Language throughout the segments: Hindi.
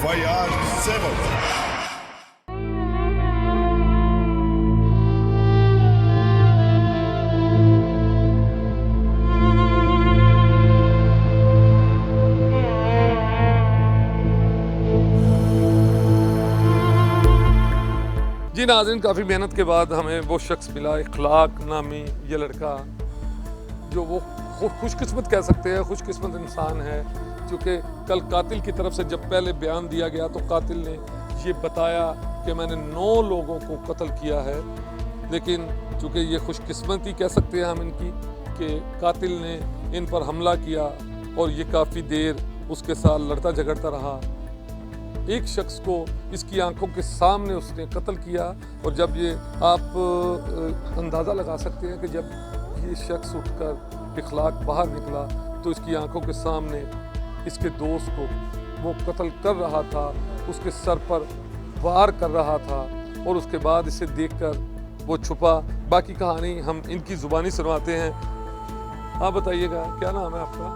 FIR 7। जी नाज़रीन, काफ़ी मेहनत के बाद हमें वो शख्स मिला, इखलाक नामी ये लड़का, जो वो खुशकिस्मत कह सकते हैं, खुशकिस्मत इंसान है। क्योंकि कल कातिल की तरफ से जब पहले बयान दिया गया तो कातिल ने ये बताया कि मैंने 9 लोगों को कत्ल किया है, लेकिन चूँकि ये खुशकिस्मती कह सकते हैं हम इनकी कि कातिल ने इन पर हमला किया और ये काफ़ी देर उसके साथ लड़ता झगड़ता रहा। एक शख्स को इसकी आंखों के सामने उसने कत्ल किया, और जब ये आप अंदाज़ा लगा सकते हैं कि जब ये शख्स उठकर इखलाक बाहर निकला तो इसकी आंखों के सामने इसके दोस्त को वो कत्ल कर रहा था, उसके सर पर वार कर रहा था, और उसके बाद इसे देखकर वो छुपा। बाकी कहानी हम इनकी ज़ुबानी सुनवाते हैं। आप बताइएगा, क्या नाम है आपका?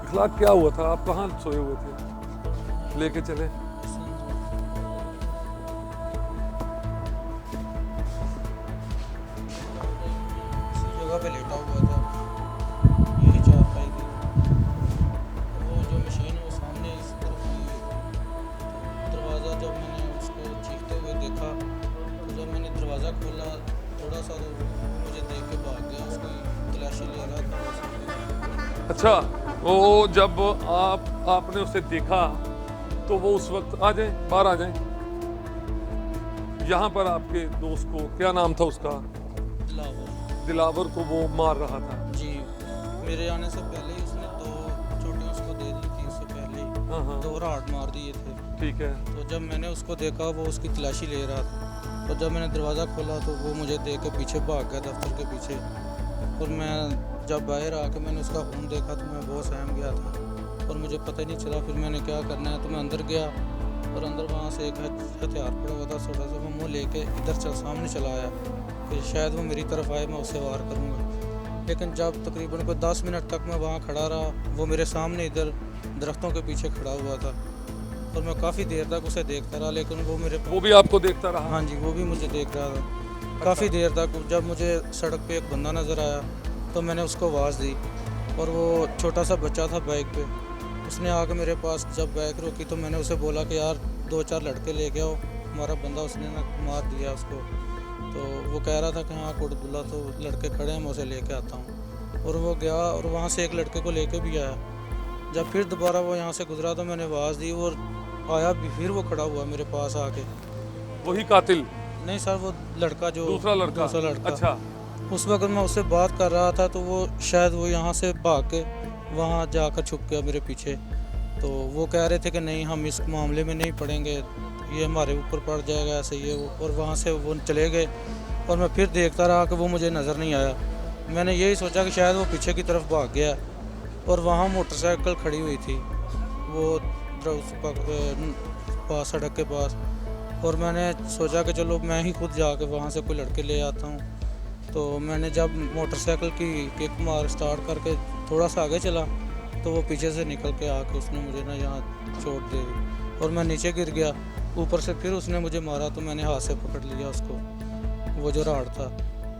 इखलाक। क्या हुआ था? आप कहाँ सोए हुए थे? लेके चले। जगह पे लेटा हुआ था, यही चारपाई थी, वो जो मशीन वो सामने इस तरफ लगी हुई थी। दरवाज़ा जब मैंने उसको चीखते हुए देखा तो जब मैंने दरवाज़ा खोला थोड़ा सा तो मुझे देख के भाग गया, उसकी तलाशी ले रहा था। अच्छा, वो जब आपने उसे देखा तो वो उस वक्त आ जाए, बाहर आ जाए। यहाँ पर आपके दोस्त को क्या नाम था उसका? दिलावर को वो मार रहा था। जी, मेरे आने से पहले ही उसने 2 चोटें उसको दे दी थी, उससे पहले ही 2 राड मार दिए थे। ठीक है। तो जब मैंने उसको देखा वो उसकी तलाशी ले रहा था, तो जब मैंने दरवाज़ा खोला तो वो मुझे देख के पीछे भाग गया दफ्तर के पीछे, और मैं जब बाहर आके मैंने उसका खून देखा तो मैं बहुत सहम गया था और मुझे पता ही नहीं चला फिर मैंने क्या करना है। तो मैं अंदर गया और अंदर वहाँ से एक हथियार पड़ा हुआ था छोटा सा, मैं मुँह लेके इधर सामने चला आया, फिर शायद वो मेरी तरफ आए, मैं उससे वार करूँगा। लेकिन जब तकरीबन कोई 10 मिनट तक मैं वहाँ खड़ा रहा, वो मेरे सामने इधर दरख्तों के पीछे खड़ा हुआ था और मैं काफ़ी देर तक उसे देखता रहा, लेकिन वो भी आपको देखता रहा? हाँ जी, वो भी मुझे देख रहा था काफ़ी देर तक। जब मुझे सड़क पे एक बंदा नज़र आया तो मैंने उसको आवाज़ दी, और वो छोटा सा बच्चा था बाइक पे, उसने आके मेरे पास जब बाइक रोकी तो मैंने उसे बोला कि यार 2-4 लड़के लेके आओ, हमारा बंदा उसने ना मार दिया उसको। तो वो कह रहा था कि हाँ कोटबुला, तो लड़के खड़े हैं, मैं उसे लेके आता हूँ। और वो गया और वहाँ से एक लड़के को लेके भी आया। जब फिर दोबारा वो यहाँ से गुजरा तो मैंने आवाज़ दी और आया भी, फिर वो खड़ा हुआ मेरे पास आके। वही कातिल? नहीं सर, वो लड़का जो दूसरा लड़का। अच्छा। उस वक्त मैं उससे बात कर रहा था तो वो शायद वो यहाँ से भाग के वहाँ जाकर छुप गया मेरे पीछे। तो वो कह रहे थे कि नहीं हम इस मामले में नहीं पड़ेंगे, ये हमारे ऊपर पड़ जाएगा ऐसे ये वो, और वहाँ से वो चले गए और मैं फिर देखता रहा कि वो मुझे नज़र नहीं आया। मैंने यही सोचा कि शायद वो पीछे की तरफ भाग गया, और वहाँ मोटरसाइकिल खड़ी हुई थी वो पास सड़क के पास, और मैंने सोचा कि चलो मैं ही खुद जाके वहाँ से कोई लड़के ले आता हूँ। तो मैंने जब मोटरसाइकिल की किक मार स्टार्ट करके थोड़ा सा आगे चला तो वो पीछे से निकल के आके उसने मुझे ना यहाँ चोट दे दी और मैं नीचे गिर गया। ऊपर से फिर उसने मुझे मारा तो मैंने हाथ से पकड़ लिया उसको, वो जो राड था।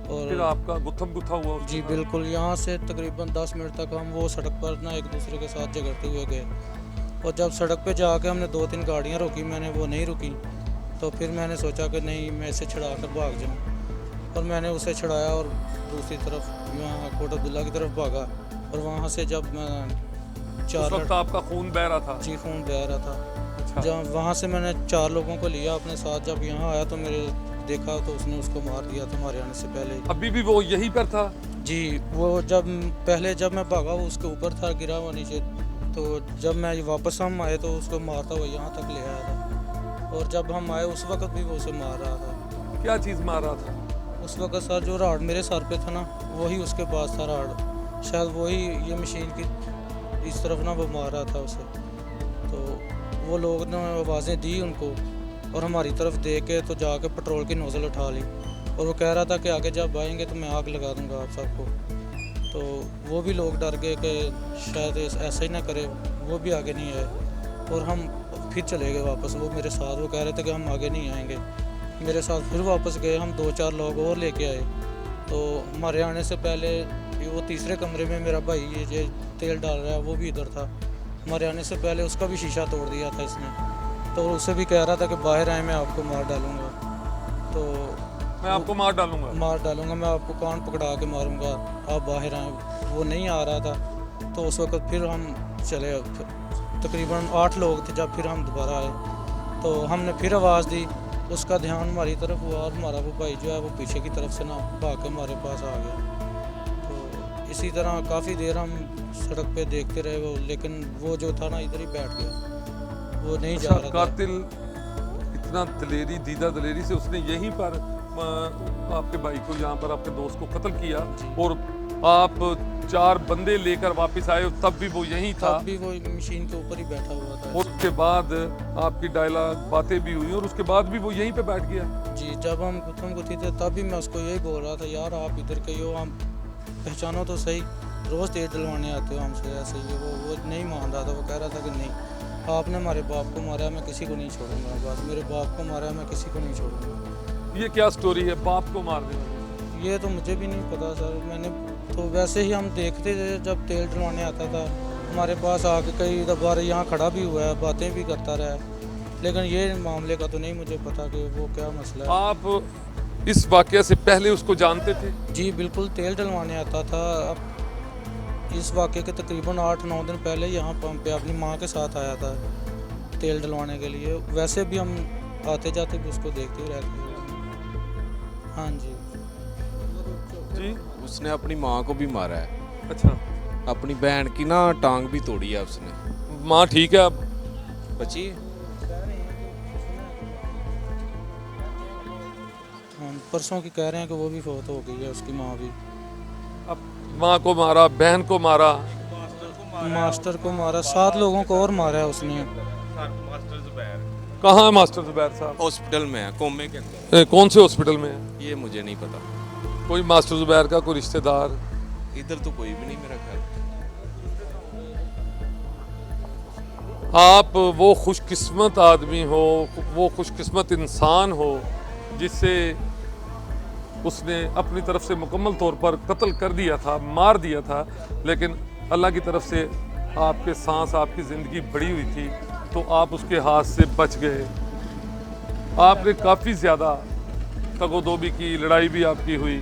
और फिर आपका गुत्थम गुत्था हुआ? जी बिल्कुल, यहाँ से तकरीबन 10 मिनट तक हम वो सड़क पर ना एक दूसरे के साथ झगड़ते हुए गए, और जब सड़क पे जाके हमने 2-3 गाड़ियाँ रोकी, मैंने वो नहीं रुकी, तो फिर मैंने सोचा कि नहीं मैं इसे छुड़ा कर भाग जाऊँ, और मैंने उसे छुड़ाया और दूसरी तरफ यहाँ कोट अब्दुल्ला की तरफ भागा। और वहाँ से जब मैं उस वक्त आपका खून बह रहा था? जी, खून बह रहा था। अच्छा। जब वहाँ से मैंने 4 लोगों को लिया अपने साथ, जब यहाँ आया तो मेरे देखा तो उसने उसको मार दिया था हमारे आने से पहले। अभी भी वो यहीं पर था? जी, वो जब मैं भागा वो उसके ऊपर था, गिरा हुआ नीचे, तो जब मैं वापस हम आए तो उसको मारता हुआ यहाँ तक ले आया था, और जब हम आए उस वक्त भी वो उसे मार रहा था। क्या चीज़ मार रहा था उस वक्त सर? जो राड मेरे सर पे था ना, वही उसके पास था राड, शायद वही ये मशीन की इस तरफ ना वो मार रहा था उसे। तो वो लोग ने आवाज़ें दी उनको, और हमारी तरफ देख के तो जाके पेट्रोल की नोज़ल उठा ली, और वो कह रहा था कि आगे जब आएंगे तो मैं आग लगा दूंगा आप सबको। तो वो भी लोग डर गए कि शायद ऐसा ही ना करे, वो भी आगे नहीं आए। और हम फिर चले गए वापस वो मेरे साथ। वो कह रहे थे कि हम आगे नहीं आएंगे, मेरे साथ फिर वापस गए। हम 2-4 लोग और लेके आए। तो हमारे आने से पहले वो तीसरे कमरे में मेरा भाई ये तेल डाल रहा है वो भी इधर था। हमारे आने से पहले उसका भी शीशा तोड़ दिया था इसने। तो उसे भी कह रहा था कि बाहर आए, मैं आपको मार डालूँगा। तो मैं आपको मार डालूंगा। मैं आपको कान पकड़ा के मारूंगा, आप बाहर आए। वो नहीं आ रहा था। तो उस वक्त फिर हम चले, तकरीबन 8 लोग थे। जब फिर हम दोबारा आए तो हमने फिर आवाज़ दी, उसका ध्यान हमारी तरफ हुआ और हमारा वो भाई जो है वो पीछे की तरफ से ना भाग के हमारे पास आ गया। तो इसी तरह काफ़ी देर हम सड़क पे देखते रहे वो, लेकिन वो जो था ना इधर ही बैठ गया, वो नहीं जा रहा था। कातिल इतना दीदा दलेरी से उसने यहीं पर आपके भाई को, यहाँ पर आपके दोस्त को कत्ल किया, और आप 4 बंदे लेकर वापस आए तब भी वो यहीं था। तब भी वो मशीन के ऊपर ही बैठा हुआ था। और उसके बाद आपकी डायलॉग बातें भी हुई और उसके बाद भी वो यहीं पे बैठ गया। जी, जब हम गुत्थम गुत्थी थे तब भी मैं उसको यही बोल रहा था, यार आप इधर के हो, हम पहचानो तो सही, रोज़ तेल डलवाने आते हो हमसे ऐसे ही। वो नहीं मान रहा था। वो कह रहा था कि नहीं, आपने हमारे बाप को मारा है, मैं किसी को नहीं छोड़ूंगा। बस मेरे बाप को मारा है, मैं किसी को नहीं छोड़ूंगा। ये क्या स्टोरी है बाप को मार देना? ये तो मुझे भी नहीं पता सर। मैंने तो वैसे ही हम देखते थे, जब तेल डलवाने आता था हमारे पास आके कई बार यहाँ खड़ा भी हुआ है, बातें भी करता रहा है। लेकिन ये मामले का तो नहीं मुझे पता कि वो क्या मसला है। आप इस वाकये से पहले उसको जानते थे? जी बिल्कुल, तेल डलवाने आता था। अब इस वाक़े के तकरीबन 8-9 दिन पहले यहाँ पंप पे अपनी माँ के साथ आया था तेल डलवाने के लिए। वैसे भी हम आते जाते भी उसको देखते ही रहते हैं। हाँ जी जी। उसने अपनी माँ को भी मारा है, अच्छा, अपनी बहन की ना टांग भी तोड़ी है उसने। माँ ठीक है अब? बची परसों की कह रहे हैं कि वो भी फौत हो गई है, उसकी माँ भी। अब माँ को मारा, बहन को मारा, मास्टर को मारा, 7 लोगों को और मारा है उसने। कहाँ है मास्टर जुबैर साहब? हॉस्पिटल में है, कोमे के अंदर। कौन से हॉस्पिटल में है? ये मुझे नहीं पता, कोई मास्टर जुबैर का कोई रिश्तेदार? इधर तो कोई भी नहीं मेरा ख्याल। आप वो खुशकिस्मत आदमी हो, वो खुशकिस्मत इंसान हो जिससे उसने अपनी तरफ से मुकम्मल तौर पर कत्ल कर दिया था, मार दिया था, लेकिन अल्लाह की तरफ से आपके सांस, आपकी ज़िंदगी बढ़ी हुई थी तो आप उसके हाथ से बच गए। आपने काफ़ी ज़्यादा तगोदोबी की, लड़ाई भी आपकी हुई,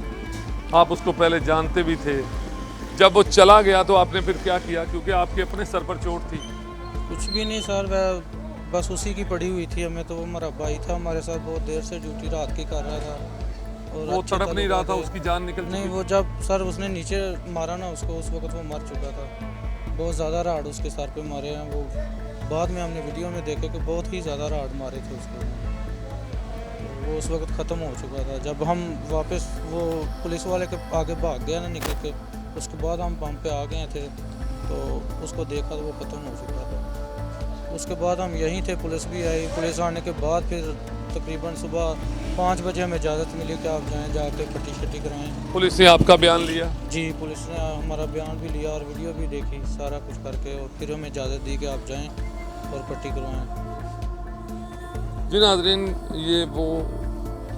आप उसको पहले जानते भी थे। जब वो चला गया तो आपने फिर क्या किया, क्योंकि आपके अपने सर पर चोट थी? कुछ भी नहीं सर, वह बस उसी की पड़ी हुई थी हमें। तो वो हमारा भाई था, हमारे साथ बहुत देर से ड्यूटी रात की कर रहा था। और वो अच्छे तड़प नहीं रहा था, ताल्लुकात उसकी जान निकल नहीं, चुकी वो जब सर उसने नीचे मारा ना उसको, उस वक्त वो मर चुका था। बहुत ज़्यादा राड उसके सर पे मारे हैं। वो बाद में हमने वीडियो में देखे कि बहुत ही ज़्यादा राड मारे थे उसको। वो उस वक्त ख़त्म हो चुका था। जब हम वापस वो पुलिस वाले के आगे भाग गया ना निकल के, उसके बाद हम पंप पे आ गए थे तो उसको देखा तो वो ख़त्म हो चुका था। उसके बाद हम यहीं थे, पुलिस भी आई। पुलिस आने के बाद फिर तकरीबन सुबह 5 बजे हमें इजाज़त मिली कि आप जाएँ, जाके पट्टी शट्टी कराएँ। पुलिस ने आपका बयान लिया? जी, पुलिस ने हमारा बयान भी लिया और वीडियो भी देखी, सारा कुछ करके, और फिर हमें इजाज़त दी कि आप जाएं और पट्टी करवाएं। जी नाज़रीन, ये वो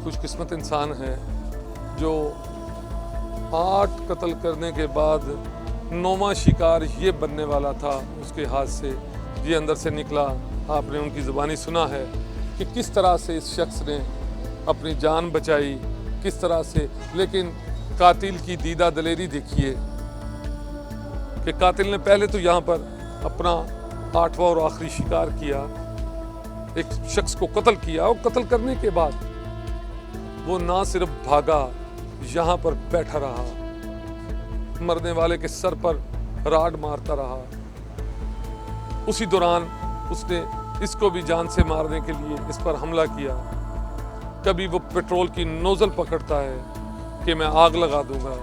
खुशकिस्मत इंसान है जो 8 कत्ल करने के बाद 9वां शिकार ये बनने वाला था उसके हाथ से, ये अंदर से निकला। आपने उनकी ज़ुबानी सुना है कि किस तरह से इस शख्स ने अपनी जान बचाई, किस तरह से। लेकिन कातिल की दीदा दलेरी देखिए कि कातिल ने पहले तो यहाँ पर अपना 8वां और आखिरी शिकार किया, एक शख्स को कत्ल किया, और कत्ल करने के बाद वो ना सिर्फ भागा, यहाँ पर बैठा रहा, मरने वाले के सर पर राड मारता रहा। उसी दौरान उसने इसको भी जान से मारने के लिए इस पर हमला किया। कभी वो पेट्रोल की नोज़ल पकड़ता है कि मैं आग लगा दूंगा,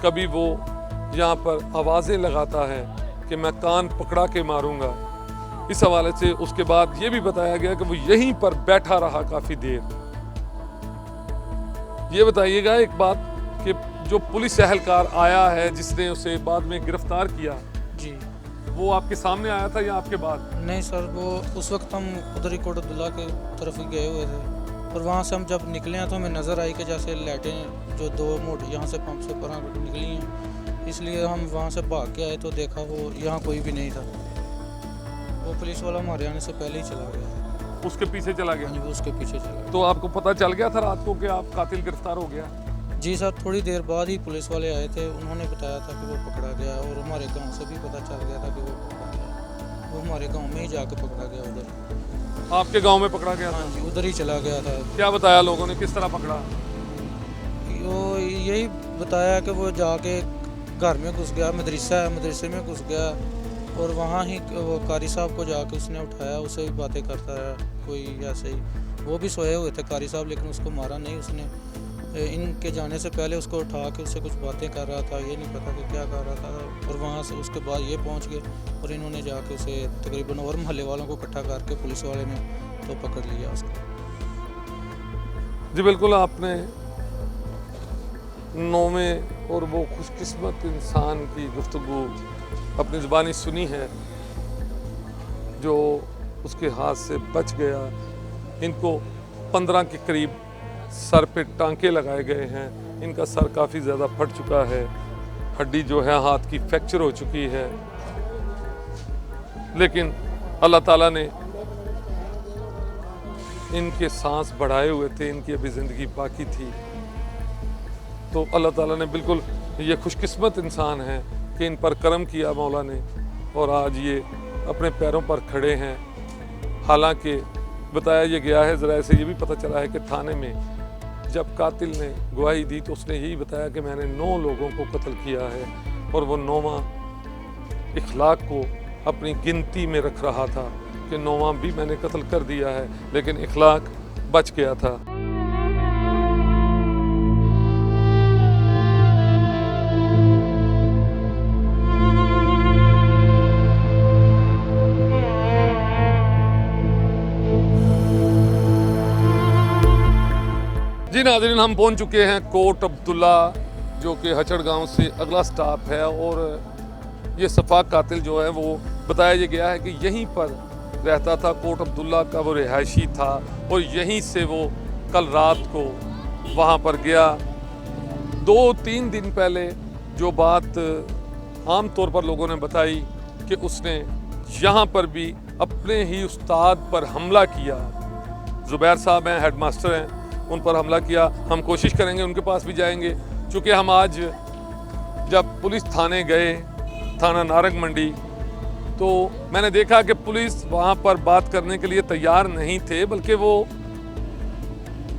कभी वो यहाँ पर आवाज़ें लगाता है कि मैं कान पकड़ा के मारूंगा। इस हवाले से उसके बाद ये भी बताया गया कि वो यहीं पर बैठा रहा काफ़ी देर। ये बताइएगा एक बात कि जो पुलिस एहलकार आया है जिसने उसे बाद में गिरफ्तार किया, जी, वो आपके सामने आया था या आपके बाद? नहीं सर, वो उस वक्त हम उधर ही कोट अब्दुल्ला के तरफ ही गए हुए थे और वहाँ से हम जब निकले हैं तो हमें नज़र आई कि जैसे लाइटें जो दो मोटी यहाँ से पंप से परा निकली हैं, इसलिए हम वहाँ से भाग के आए तो देखा वो यहाँ कोई भी नहीं था। वो पुलिस वाला हमारे आने से पहले ही चला गया। उसके पीछे चला गया? हाँ जी, वो उसके पीछे चला गया। तो आपको पता चल गया था रात को कि आप कातिल गिरफ्तार हो गया? जी सर, थोड़ी देर बाद ही पुलिस वाले आए थे, उन्होंने बताया था कि वो पकड़ा गया और हमारे गांव से भी पता चल गया था कि वो पकड़ा गया। वो हमारे गांव में ही जाके पकड़ा गया उधर। आपके गांव में पकड़ा गया था? हाँ जी, उधर ही चला गया था। क्या बताया लोगों ने, किस तरह पकड़ा? वो यही बताया कि वो जाके घर में घुस गया, मदरसे में घुस गया और वहाँ ही वो कारी साहब को जाके उसने उठाया, उससे भी बातें करता है कोई ऐसे ही। वो भी सोए हुए थे कारी साहब, लेकिन उसको मारा नहीं उसने। इनके जाने से पहले उसको उठा के उससे कुछ बातें कर रहा था, ये नहीं पता कि क्या कर रहा था। और वहाँ से उसके बाद ये पहुँच गए और इन्होंने जाके उसे तकरीबन और मोहल्ले वालों को इकट्ठा करके पुलिस वाले ने तो पकड़ लिया उसको। जी बिल्कुल, आपने नौवें और वो खुशकिस्मत इंसान की गुफ्तगू अपनी ज़ुबानी सुनी है जो उसके हाथ से बच गया। इनको 15 के करीब सर पे टांके लगाए गए हैं, इनका सर काफ़ी ज़्यादा फट चुका है, हड्डी जो है हाथ की फ्रैक्चर हो चुकी है, लेकिन अल्लाह ताला ने इनके सांस बढ़ाए हुए थे, इनकी अभी ज़िंदगी बाकी थी। तो अल्लाह ताला ने बिल्कुल, ये खुशकिस्मत इंसान हैं कि इन पर करम किया मौला ने और आज ये अपने पैरों पर खड़े हैं। हालांकि बताया ये गया है, ज़रा ऐसे ये भी पता चला है कि थाने में जब कातिल ने गवाही दी तो उसने यही बताया कि मैंने 9 लोगों को कत्ल किया है और वो 9वां इखलाक को अपनी गिनती में रख रहा था कि 9वां भी मैंने कत्ल कर दिया है, लेकिन इखलाक बच गया था। जी नाज़रीन, हम पहुंच चुके हैं कोट अब्दुल्ला, जो कि हचड़ गांव से अगला स्टॉप है। और ये सफाक कातिल जो है वो बताया ये गया है कि यहीं पर रहता था, कोट अब्दुल्ला का वो रिहायशी था और यहीं से वो कल रात को वहाँ पर गया। 2-3 दिन पहले जो बात आम तौर पर लोगों ने बताई कि उसने यहाँ पर भी अपने ही उस्ताद पर हमला किया। ज़ुबैर साहब हैं, हेडमास्टर हैं, उन पर हमला किया। हम कोशिश करेंगे, उनके पास भी जाएंगे, क्योंकि हम आज जब पुलिस थाने गए, थाना नारंग मंडी, तो मैंने देखा कि पुलिस वहाँ पर बात करने के लिए तैयार नहीं थे, बल्कि वो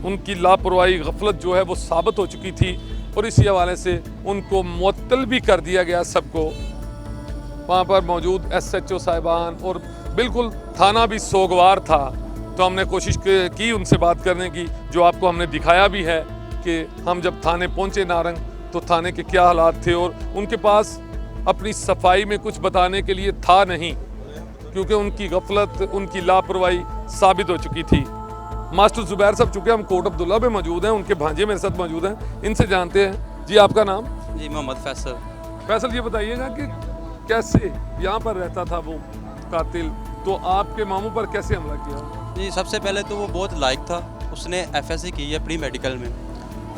उनकी लापरवाही, गफलत जो है वो साबित हो चुकी थी और इसी हवाले से उनको मुअत्तल भी कर दिया गया सबको। वहाँ पर मौजूद SHO साहिबान और बिल्कुल थाना भी सोगवार था। तो हमने कोशिश की उनसे बात करने की, जो आपको हमने दिखाया भी है कि हम जब थाने पहुँचे नारंग तो थाने के क्या हालात थे और उनके पास अपनी सफाई में कुछ बताने के लिए था नहीं, क्योंकि उनकी गफलत, उनकी लापरवाही साबित हो चुकी थी। मास्टर ज़ुबैर साहब, चूँकि हम कोट अब्दुल्ला में मौजूद हैं, उनके भांजे मेरे साथ मौजूद हैं, इनसे जानते हैं। जी आपका नाम? जी मोहम्मद फैसल। फैसल, ये बताइएगा कि कैसे यहाँ पर रहता था वो कातिल, तो आपके मामू पर कैसे हमला किया? जी सबसे पहले तो वो बहुत लायक था, उसने FSC की है प्री मेडिकल में।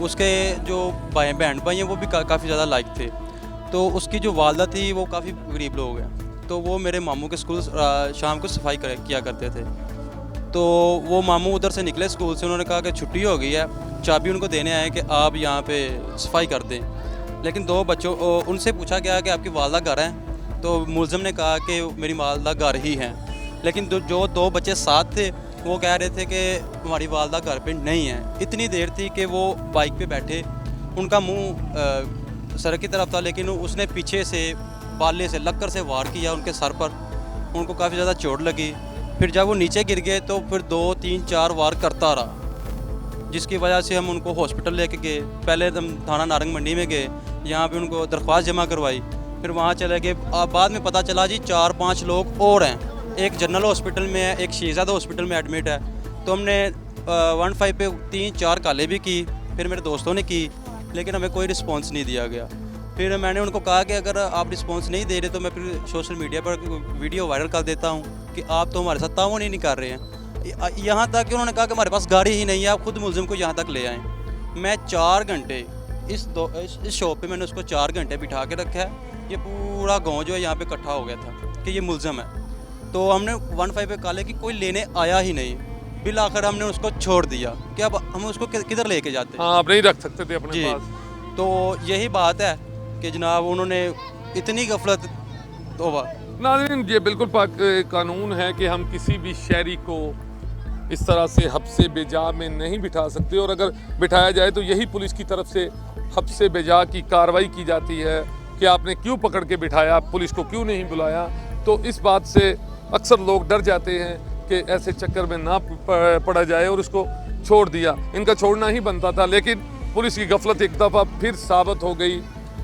उसके जो बहन भाई हैं वो भी काफ़ी ज़्यादा लायक थे। तो उसकी जो वालदा थी वो काफ़ी गरीब लोग हैं, तो वो मेरे मामू के स्कूल शाम को सफाई किया करते थे। तो वो मामू उधर से निकले स्कूल से, उन्होंने कहा कि छुट्टी हो गई है, चाबी उनको देने आए कि आप यहाँ पे सफाई कर दें। लेकिन 2 बच्चों, उनसे पूछा गया कि आपकी वालदा घर है, तो मुलज़िम ने कहा कि मेरी वालदा घर ही हैं। लेकिन जो 2 बच्चे साथ थे वो कह रहे थे कि हमारी वालदा घर पे नहीं है। इतनी देर थी कि वो बाइक पे बैठे, उनका मुंह सड़क की तरफ था, लेकिन उसने पीछे से बाले से लक्कर से वार किया उनके सर पर, उनको काफ़ी ज़्यादा चोट लगी। फिर जब वो नीचे गिर गए तो फिर 2, 3, 4 वार करता रहा, जिसकी वजह से हम उनको हॉस्पिटल लेके गए। पहले हम थाना नारंग मंडी में गए, यहाँ पे उनको दरख्वास्त जमा करवाई, फिर वहाँ चले गए। बाद में पता चला जी 4-5 लोग और हैं, एक जनरल हॉस्पिटल में है, एक शहजादा हॉस्पिटल में एडमिट है। तो हमने 15 पे 3-4 कालें भी की, फिर मेरे दोस्तों ने की, लेकिन हमें कोई रिस्पॉन्स नहीं दिया गया। फिर मैंने उनको कहा कि अगर आप रिस्पॉन्स नहीं दे रहे तो मैं फिर सोशल मीडिया पर वीडियो वायरल कर देता हूँ कि आप तो हमारे साथ ताउन ही नहीं कर रहे हैं। यहाँ तक कि उन्होंने कहा कि हमारे पास गाड़ी ही नहीं है, आप खुद मुलजिम को यहाँ तक ले आएँ। मैं 4 घंटे इस शॉप पे मैंने उसको 4 घंटे बिठा के रखा है। ये पूरा गांव जो है यहाँ पे इकट्ठा हो गया था कि ये मुलजिम है। तो हमने 15 पे कॉल है कि कोई लेने आया ही नहीं। बिल आखिर हमने उसको छोड़ दिया कि अब हम उसको किधर लेके जाते। हाँ, आप नहीं रख सकते थे अपने जी। पास। तो यही बात है कि जनाब उन्होंने इतनी गफलत। तौबा। नाज़रीन, ये बिल्कुल पाक कानून है कि हम किसी भी शहरी को इस तरह से हब्से बेजा में नहीं बिठा सकते, और अगर बिठाया जाए तो यही पुलिस की तरफ से हब्से बेजा की कार्रवाई की जाती है कि आपने क्यों पकड़ के बिठाया, पुलिस को क्यों नहीं बुलाया। तो इस बात से अक्सर लोग डर जाते हैं कि ऐसे चक्कर में ना पड़ा जाए और उसको छोड़ दिया। इनका छोड़ना ही बनता था, लेकिन पुलिस की गफलत एक दफ़ा फिर साबित हो गई।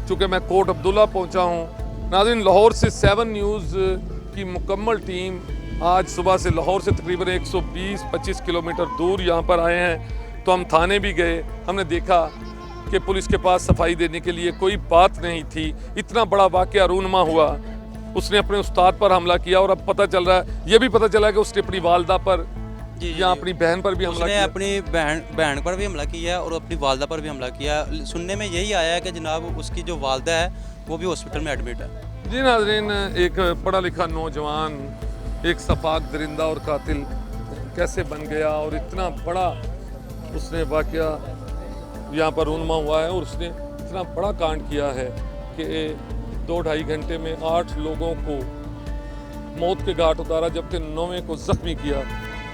चूँकि मैं कोट अब्दुल्ला पहुँचा हूँ। नाज़रीन, लाहौर से 7 न्यूज़ की मुकम्मल टीम आज सुबह से लाहौर से तकरीबन 120-25 किलोमीटर दूर यहाँ पर आए हैं। तो हम थाने भी गए, हमने देखा कि पुलिस के पास सफाई देने के लिए कोई बात नहीं थी। इतना बड़ा वाक़या रूनमा हुआ, उसने अपने उस्ताद पर हमला किया, और अब पता चल रहा है, ये भी पता चला कि उसने अपनी वालदा पर या अपनी बहन पर भी हमला किया। अपनी बहन पर भी हमला किया और अपनी वालदा पर भी हमला किया। सुनने में यही आया है कि जनाब उसकी जो वालदा है वो भी हॉस्पिटल में एडमिट है। जी नाज़रीन, एक पढ़ा लिखा नौजवान एक सफाक दरिंदा और कातिल कैसे बन गया, और इतना बड़ा उसने वाक़या यहाँ पर रूनमा हुआ है, और उसने इतना बड़ा कांड किया है कि 2-2.5 घंटे में 8 लोगों को मौत के घाट उतारा, जबकि 9वें को ज़ख्मी किया।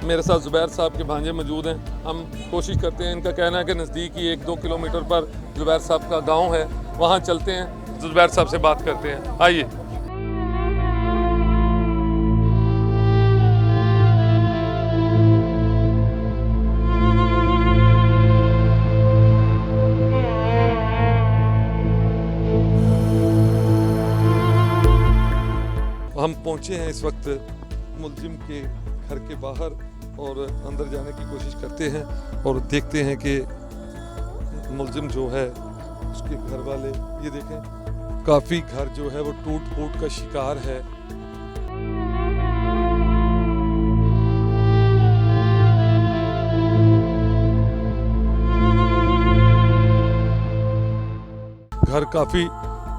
मेरे साथ ज़ुबैर साहब के भांजे मौजूद हैं। हम कोशिश करते हैं, इनका कहना है कि नज़दीक ही 1-2 किलोमीटर पर ज़ुबैर साहब का गांव है, वहां चलते हैं, ज़ुबैर साहब से बात करते हैं। आइए। हम पहुंचे हैं इस वक्त मुलजिम के घर के बाहर, और अंदर जाने की कोशिश करते हैं और देखते हैं कि मुलजिम जो है उसके घर वाले, ये देखें, काफ़ी घर जो है वो टूट फूट का शिकार है। घर काफ़ी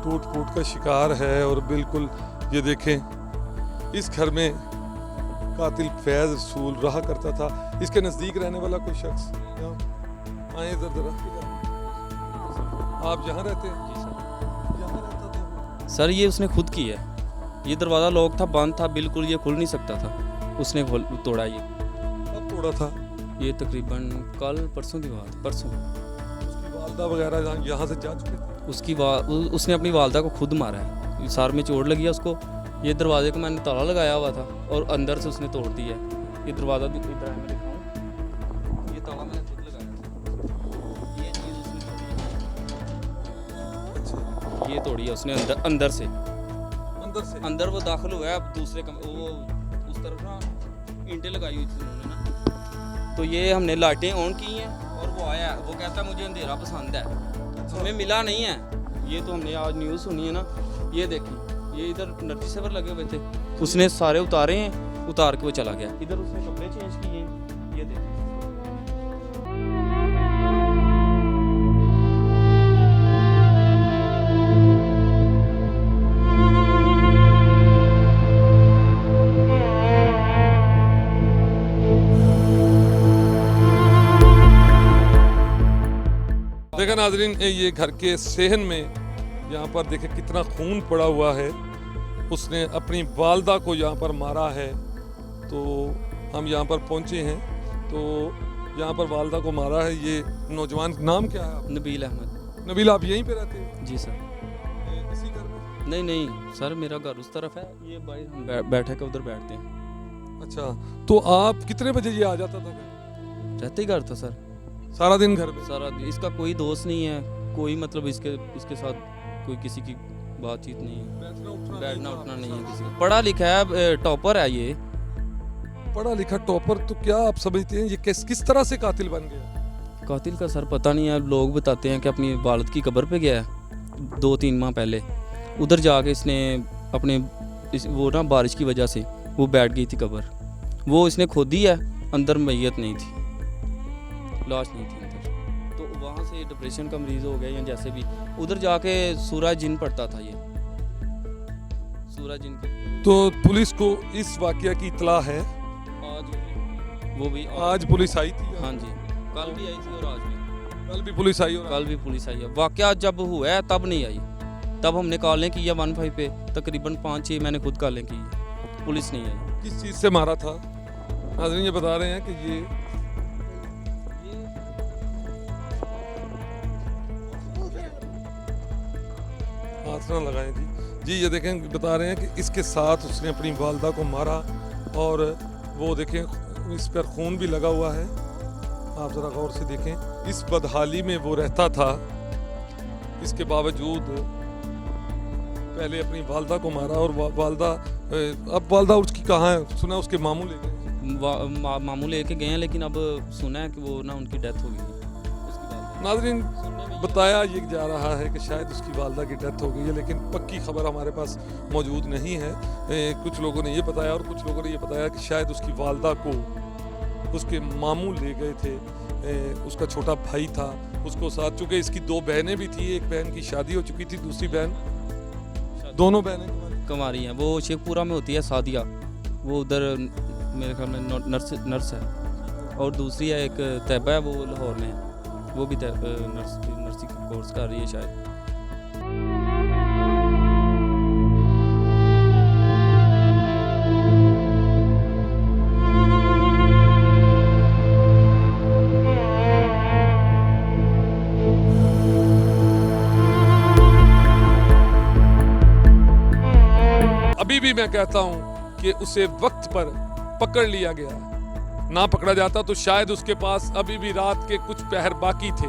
टूट फूट का शिकार है, और बिल्कुल ये देखें, इस घर में कातिल फैज़ रसूल रहा करता था। इसके नज़दीक रहने वाला कोई शख्स आए इधर जरा। आप यहाँ रहते हैं? जी सर। यहाँ रहता था सर, ये उसने खुद की है। ये दरवाज़ा लॉक था, बंद था, बिल्कुल ये खुल नहीं सकता था। उसने तोड़ा ये। कब तोड़ा था? ये तकरीबन कल परसों की बात, परसों। उसकी वालदा वगैरह यहाँ से जा चुके थे? उसने अपनी वालदा को खुद मारा है। सार में चोट लगी है उसको। ये दरवाजे को मैंने ताला लगाया हुआ था और अंदर से उसने तोड़ दिया है। ये दरवाज़ा भी इधर है, मैं दिखाऊं। ये ताला मैंने खुद लगाया था। ये चीज़ उसने ये तोड़ी है उसने अंदर से। अंदर वो दाखिल हुआ है। अब दूसरे वो उस तरफ ना ईंटें लगाई हुई थी उन्होंने ना, तो ये हमने लाइटें ऑन की हैं और वो आया। वो कहता है मुझे अंधेरा पसंद है, हमें मिला नहीं है। ये तो हमने आज न्यूज़ सुनी है ना। ये देखिए, ये इधर नर्जी सेवर लगे हुए थे, उसने सारे उतारे हैं, उतार के वो चला गया। इधर उसने कपड़े चेंज किए, ये देखिए। देखा नाजरीन, ये घर के सेहन में यहाँ पर देखे कितना खून पड़ा हुआ है। उसने अपनी वालदा को यहाँ पर मारा है। तो हम यहाँ पर पहुँचे हैं, तो यहाँ पर वालदा को मारा है। ये नौजवान, नाम क्या है आपका? नबील अहमद। नबील, आप यहीं पे रहते हैं? जी सर। इसी घर में? नहीं नहीं सर, मेरा घर उस तरफ है। ये भाई हम बैठे के उधर बैठते हैं। अच्छा, तो आप कितने बजे ये आ जाता था घर? रहते ही घर था सर, सारा दिन घर में? सारा। इसका कोई दोस्त नहीं है, कोई मतलब इसके साथ कोई किसी की बातचीत नहीं है, बैठना उठना नहीं है किसी का। पढ़ा लिखा है, टॉपर है ये। पढ़ा लिखा टॉपर? तो क्या आप समझते हैं ये किस तरह से कातिल बन गया? कातिल का सर पता नहीं है। लोग बताते हैं कि अपनी वालिद की कब्र पे गया है, 2-3 माह पहले उधर जाके इसने अपने वो ना बारिश की वजह से वो बैठ गई थी कब्र, वो इसने खोदी है, अंदर मैयत नहीं थी, लाश नहीं थी अंदर। तो वहाँ से डिप्रेशन का मरीज़ हो गया, या जैसे भी उधर जाके सूरज जिन पड़ता था, ये सूरज जिन की। तो पुलिस को इस वाकया की इतला है? आज वो भी आज पुलिस आई थी? हाँ जी, कल भी आई थी और आज भी। कल भी पुलिस आई? और कल भी पुलिस आई है। वाकया जब हुआ है तब नहीं आई, तब हमने कॉलें की है 15 पे, तकरीबन 5-6 मैंने खुद कॉलें की है, पुलिस नहीं आई। किस चीज़ से मारा था? नाज़रीन ये बता रहे हैं कि ये हाथ ना लगाएं जी। ये देखें, बता रहे हैं कि इसके साथ उसने अपनी वालदा को मारा, और वो देखें इस पर खून भी लगा हुआ है। आप ज़रा गौर से देखें, इस बदहाली में वो रहता था, इसके बावजूद पहले अपनी वालदा को मारा। और वालदा, अब वालदा उसकी कहाँ है? सुना उसके मामू ले गए। मामू लेके गए हैं, लेकिन अब सुना है कि वो ना उनकी डेथ हो गई है उसके बाद। नाज़रीन बताया ये जा रहा है कि शायद उसकी वालदा की डेथ हो गई है, लेकिन पक्की खबर हमारे पास मौजूद नहीं है। कुछ लोगों ने ये बताया और कुछ लोगों ने ये बताया कि शायद उसकी वालदा को उसके मामू ले गए थे। उसका छोटा भाई था उसको साथ, चूँकि इसकी 2 बहनें भी थी, एक बहन की शादी हो चुकी थी, दूसरी बहन, दोनों बहनें कुंवारी हैं। वो शेखपुरा में होती है सादिया, वो उधर मेरे ख्याल में नर्स है, और दूसरी है एक तैयबा है, वो लाहौर में है, वो भी नर्सिंग कोर्स कर रही है शायद। अभी भी मैं कहता हूं कि उसे वक्त पर पकड़ लिया गया। ना पकड़ा जाता तो शायद उसके पास अभी भी रात के कुछ पहर बाकी थे,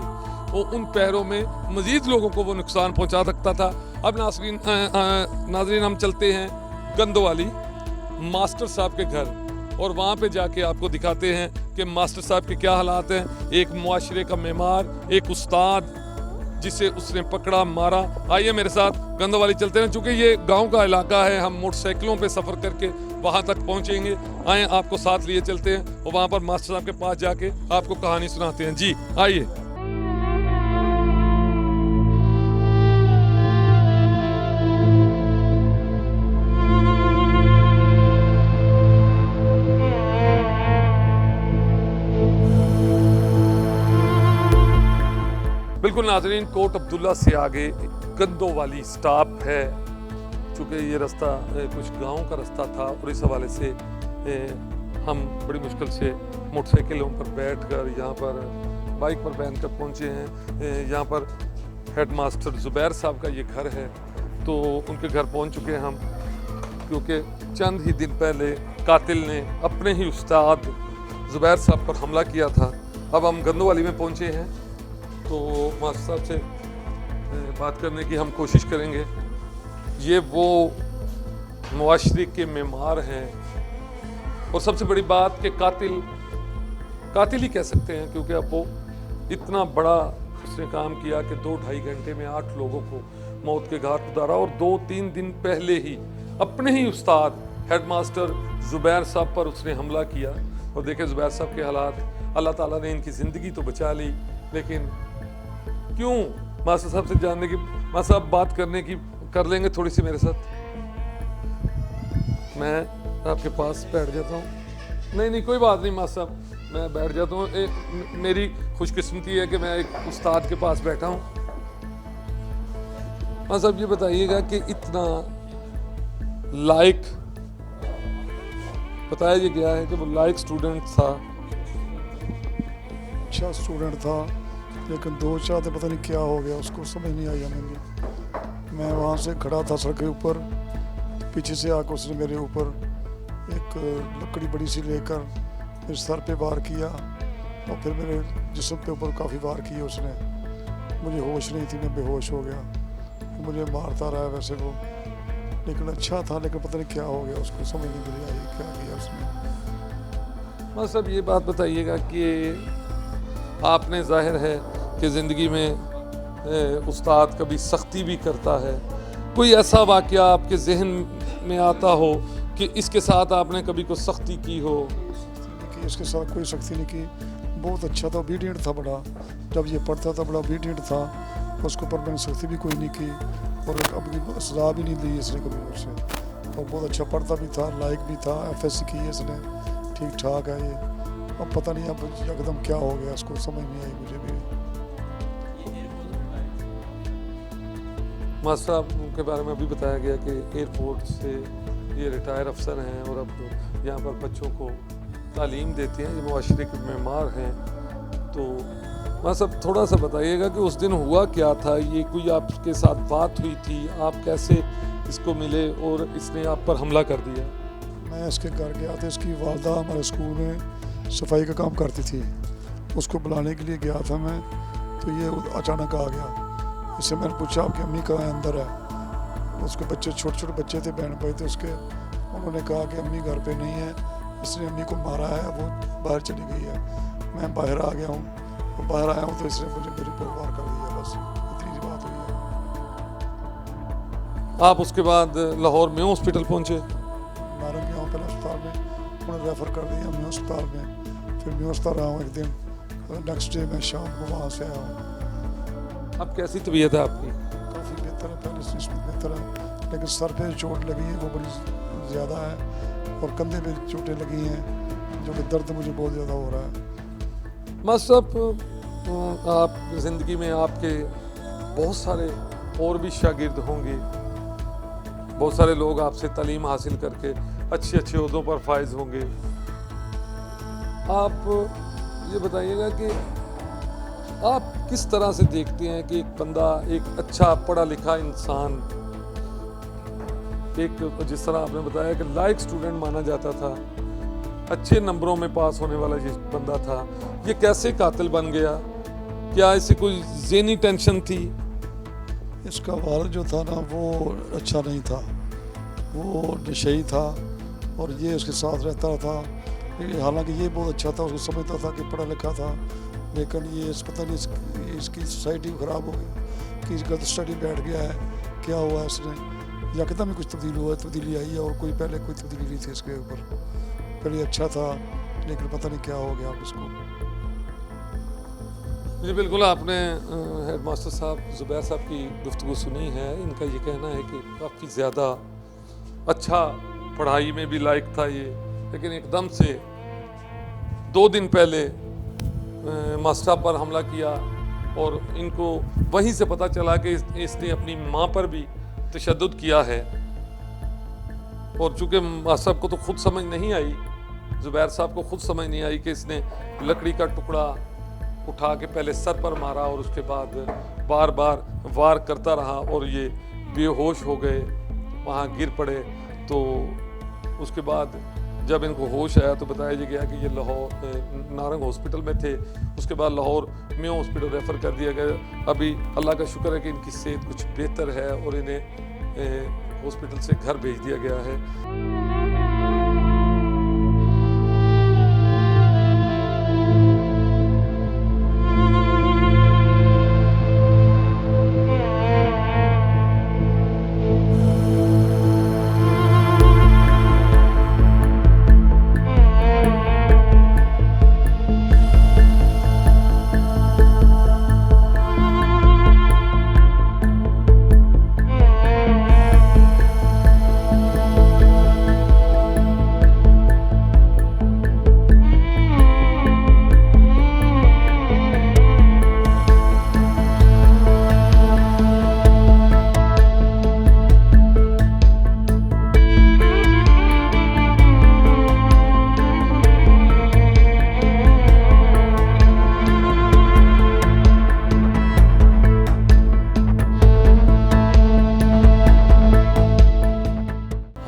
वो उन पहरों में मजीद लोगों को वो नुकसान पहुंचा सकता था। अब नाज़रीन हम चलते हैं गंदोवाली मास्टर साहब के घर, और वहाँ पे जाके आपको दिखाते हैं कि मास्टर साहब के क्या हालात हैं। एक मुआशरे का मेमार, एक उस्ताद जिसे उसने पकड़ा, मारा। आइए मेरे साथ गंदोवाली चलते हैं, चूँकि ये गांव का इलाका है, हम मोटरसाइकिलों पे सफ़र करके वहाँ तक पहुँचेंगे। आए आपको साथ लिए चलते हैं और वहाँ पर मास्टर साहब के पास जाके आपको कहानी सुनाते हैं। जी आइए। बिल्कुल नाज़रीन, कोट अब्दुल्ला से आगे गंदोवाली स्टॉप है। चूँकि ये रास्ता कुछ गांव का रास्ता था, और इस हवाले से हम बड़ी मुश्किल से मोटरसाइकिलों पर बैठकर यहाँ पर बाइक पर बैठ कर पहुँचे हैं। यहाँ पर हेड मास्टर ज़ुबैर साहब का ये घर है, तो उनके घर पहुँच चुके हैं हम, क्योंकि चंद ही दिन पहले कातिल ने अपने ही उस्ताद ज़ुबैर साहब पर हमला किया था। अब हम गंदोवाली में पहुँचे हैं, तो मास्टर साहब से बात करने की हम कोशिश करेंगे। ये वो मुआशरे के मेमार हैं, और सबसे बड़ी बात कि कातिल ही कह सकते हैं, क्योंकि अब वो इतना बड़ा उसने काम किया कि 2-2.5 घंटे में 8 लोगों को मौत के घाट उतारा। और 2-3 दिन पहले ही अपने ही उस्ताद हेड मास्टर ज़ुबैर साहब पर उसने हमला किया। और देखें ज़ुबैर साहब के हालात, अल्लाह ताला ने इनकी ज़िंदगी तो बचा ली, लेकिन क्यों? मास्टर साहब से जानने की, मास्टर साहब बात करने की कर लेंगे थोड़ी सी मेरे साथ? मैं आपके पास बैठ जाता हूँ। नहीं कोई बात नहीं मास्टर साहब, मैं बैठ जाता हूँ। मेरी खुशकिस्मती है कि मैं एक उस्ताद के पास बैठा हूँ। मास्टर साहब ये बताइएगा कि इतना लायक, बताया ये गया है कि वो लायक स्टूडेंट था, अच्छा स्टूडेंट था, लेकिन 2-4 दिन पता नहीं क्या हो गया उसको, समझ नहीं आई हमें। मैं वहाँ से खड़ा था सड़क के ऊपर, पीछे से आकर उसने मेरे ऊपर एक लकड़ी बड़ी सी लेकर मेरे सर पे वार किया, और फिर मेरे जिस्म पे ऊपर काफ़ी वार किए उसने। मुझे होश नहीं थी, मैं बेहोश हो गया। मुझे मारता रहा वैसे वो, लेकिन अच्छा था, लेकिन पता नहीं क्या हो गया उसको, समझ नहीं आई क्या किया उसने। मास्टर साहब ये बात बताइएगा कि आपने, जाहिर है कि ज़िंदगी में उस्ताद कभी सख्ती भी करता है। कोई ऐसा वाक़या आपके जहन में आता हो कि इसके साथ आपने कभी कोई सख्ती की हो? कि इसके साथ कोई सख्ती नहीं की, बहुत अच्छा था, ओबीडियंट था बड़ा। जब ये पढ़ता था बड़ा ओबीडियंट था, उसके ऊपर मैंने सख्ती भी कोई नहीं की और कभी सजा भी नहीं ली इसने कभी मुझसे। और बहुत अच्छा पढ़ता भी था, लायक भी था, FSC की है इसने, ठीक ठाक है ये। अब पता नहीं अब एकदम क्या हो गया, इसको समझ नहीं आई मुझे भी। मास्टर साहब के बारे में अभी बताया गया कि एयरपोर्ट से ये रिटायर अफसर हैं और अब यहाँ पर बच्चों को तालीम देते हैं, ये मुआशरे के मेमार हैं। तो मास्टर साहब थोड़ा सा बताइएगा कि उस दिन हुआ क्या था? ये कोई आपके साथ बात हुई थी, आप कैसे इसको मिले और इसने आप पर हमला कर दिया? मैं इसके घर गया था, इसकी वालदा हमारे स्कूल में सफाई का काम करती थी, उसको बुलाने के लिए गया था मैं, तो ये अचानक आ गया। इससे मैंने पूछा आपकी अम्मी कहाँ है? अंदर है। उसके बच्चे छोटे छोटे बच्चे थे, बहन भाई थे उसके। उन्होंने कहा कि अम्मी घर पे नहीं है, इसने अम्मी को मारा है, वो बाहर चली गई है। मैं बाहर आ गया हूँ, तो बाहर आया हूँ तो इसने मुझे मेरी परिवार कर दिया, बस इतनी सी बात हुई है। आप उसके बाद लाहौर में हॉस्पिटल पहुँचे? नारंग गया हूँ पहले अस्पताल में, उन्होंने रेफ़र कर दिया मैं अस्पताल में। फिर मैं अस्पताल रहा हूँ एक दिन, नेक्स्ट डे मैं शाम को वहाँ से आया हूँ। अब कैसी तबीयत है आपकी? काफ़ी बेहतर है, पहले से इसमें बेहतर है, लेकिन सर पे चोट लगी है वो बड़ी ज़्यादा है और कंधे पे चोटें लगी हैं, जो कि दर्द मुझे बहुत ज़्यादा हो रहा है। मास्टर साहब आप ज़िंदगी में आपके बहुत सारे और भी शागिर्द होंगे, बहुत सारे लोग आपसे तालीम हासिल करके अच्छे अच्छे ओहदों पर फायज होंगे। आप ये बताइएगा कि आप किस तरह से देखते हैं कि एक बंदा, एक अच्छा पढ़ा लिखा इंसान, एक जिस तरह आपने बताया कि लायक स्टूडेंट माना जाता था, अच्छे नंबरों में पास होने वाला जिस बंदा था, ये कैसे कातिल बन गया? क्या इसे कोई ज़हनी टेंशन थी? इसका वालिद जो था ना वो अच्छा नहीं था, वो नशई था और ये उसके साथ रहता था। हालांकि ये बहुत अच्छा था, उसको समझता था कि पढ़ा लिखा था, लेकिन ये पता नहीं इसकी सोसाइटी ख़राब हो गई कि गलत स्टडी बैठ गया है, क्या हुआ इसने, यकदम ही कुछ तब्दीली आई है और कोई पहले कोई तब्दीली नहीं थी इसके ऊपर। पहले अच्छा था लेकिन पता नहीं क्या हो गया अब इसको। जी बिल्कुल, आपने हेड मास्टर साहब ज़ुबैर साहब की गुफ्तगू सुनी है। इनका ये कहना है कि काफ़ी ज़्यादा अच्छा पढ़ाई में भी लायक था ये, लेकिन एकदम से 2 दिन पहले मास्टर पर हमला किया और इनको वहीं से पता चला कि इसने अपनी माँ पर भी तशद्दुद किया है। और चूँकि मास्टर साहब को तो खुद समझ नहीं आई, ज़ुबैर साहब को खुद समझ नहीं आई कि इसने लकड़ी का टुकड़ा उठा के पहले सर पर मारा और उसके बाद बार बार वार करता रहा और ये बेहोश हो गए, वहाँ गिर पड़े। तो उसके बाद जब इनको होश आया तो बताया गया कि ये लाहौर नारंग हॉस्पिटल में थे, उसके बाद लाहौर मेयो हॉस्पिटल रेफ़र कर दिया गया। अभी अल्लाह का शुक्र है कि इनकी सेहत कुछ बेहतर है और इन्हें हॉस्पिटल से घर भेज दिया गया है।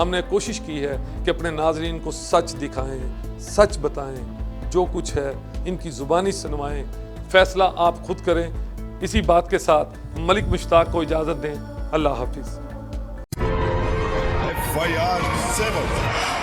हमने कोशिश की है कि अपने नाजरीन को सच दिखाएं, सच बताएं, जो कुछ है इनकी ज़ुबानी सुनवाएं, फैसला आप खुद करें। इसी बात के साथ मलिक मुश्ताक को इजाज़त दें। अल्लाह हाफिज़। FIR 7